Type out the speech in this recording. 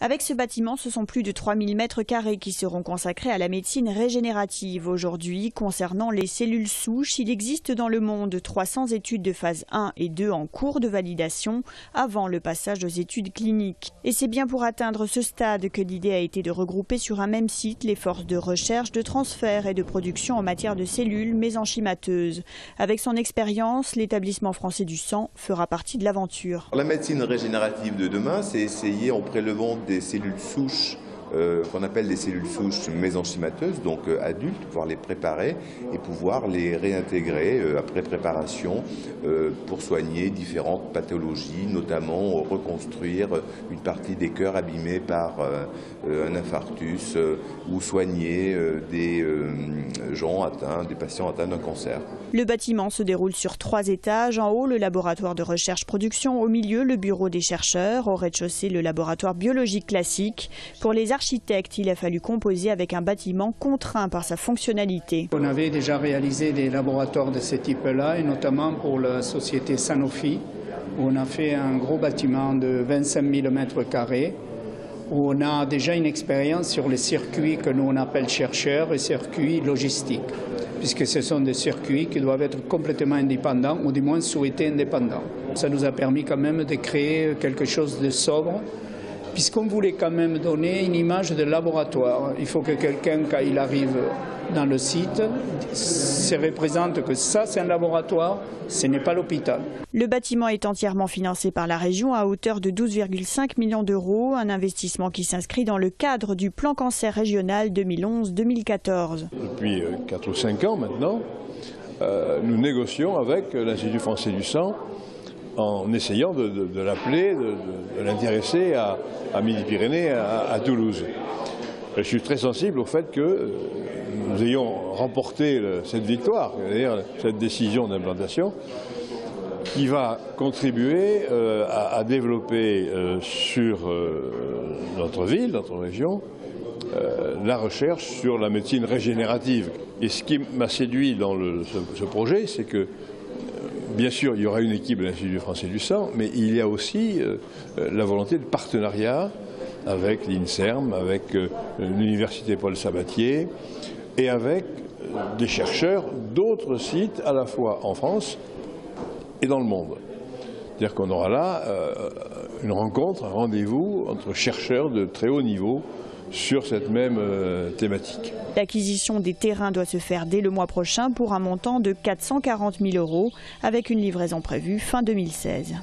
Avec ce bâtiment, ce sont plus de 3000 m² qui seront consacrés à la médecine régénérative. Aujourd'hui, concernant les cellules souches, il existe dans le monde 300 études de phase 1 et 2 en cours de validation avant le passage aux études cliniques. Et c'est bien pour atteindre ce stade que l'idée a été de regrouper sur un même site les forces de recherche, de transfert et de production en matière de cellules mésenchymateuses. Avec son expérience, l'établissement français du sang fera partie de l'aventure. La médecine régénérative de demain, c'est essayer en prélevant des cellules souches qu'on appelle des cellules souches mésenchymateuses, donc adultes, pouvoir les préparer et pouvoir les réintégrer après préparation pour soigner différentes pathologies, notamment reconstruire une partie des cœurs abîmés par un infarctus ou soigner des patients atteints d'un cancer. Le bâtiment se déroule sur 3 étages. En haut, le laboratoire de recherche-production. Au milieu, le bureau des chercheurs. Au rez-de-chaussée, le laboratoire biologique classique. Pour les architectes, il a fallu composer avec un bâtiment contraint par sa fonctionnalité. On avait déjà réalisé des laboratoires de ce type-là, et notamment pour la société Sanofi, où on a fait un gros bâtiment de 25 000 m², où on a déjà une expérience sur les circuits que nous on appelle chercheurs et circuits logistiques, puisque ce sont des circuits qui doivent être complètement indépendants, ou du moins souhaités indépendants. Ça nous a permis quand même de créer quelque chose de sobre, puisqu'on voulait quand même donner une image de laboratoire. Il faut que quelqu'un, quand il arrive dans le site, se représente que ça c'est un laboratoire, ce n'est pas l'hôpital. Le bâtiment est entièrement financé par la région à hauteur de 12,5 millions d'euros, un investissement qui s'inscrit dans le cadre du plan cancer régional 2011-2014. Depuis 4 ou 5 ans maintenant, nous négocions avec l'Institut français du sang en essayant de l'appeler, de l'intéresser à Midi-Pyrénées, à Toulouse. Je suis très sensible au fait que nous ayons remporté cette victoire, c'est-à-dire cette décision d'implantation, qui va contribuer à développer sur notre ville, notre région, la recherche sur la médecine régénérative. Et ce qui m'a séduit dans ce projet, c'est que bien sûr, il y aura une équipe de l'Institut français du sang, mais il y a aussi la volonté de partenariat avec l'INSERM, avec l'Université Paul Sabatier et avec des chercheurs d'autres sites à la fois en France et dans le monde. C'est-à-dire qu'on aura là une rencontre, un rendez-vous entre chercheurs de très haut niveau sur cette même thématique. L'acquisition des terrains doit se faire dès le mois prochain pour un montant de 440 000 €, avec une livraison prévue fin 2016.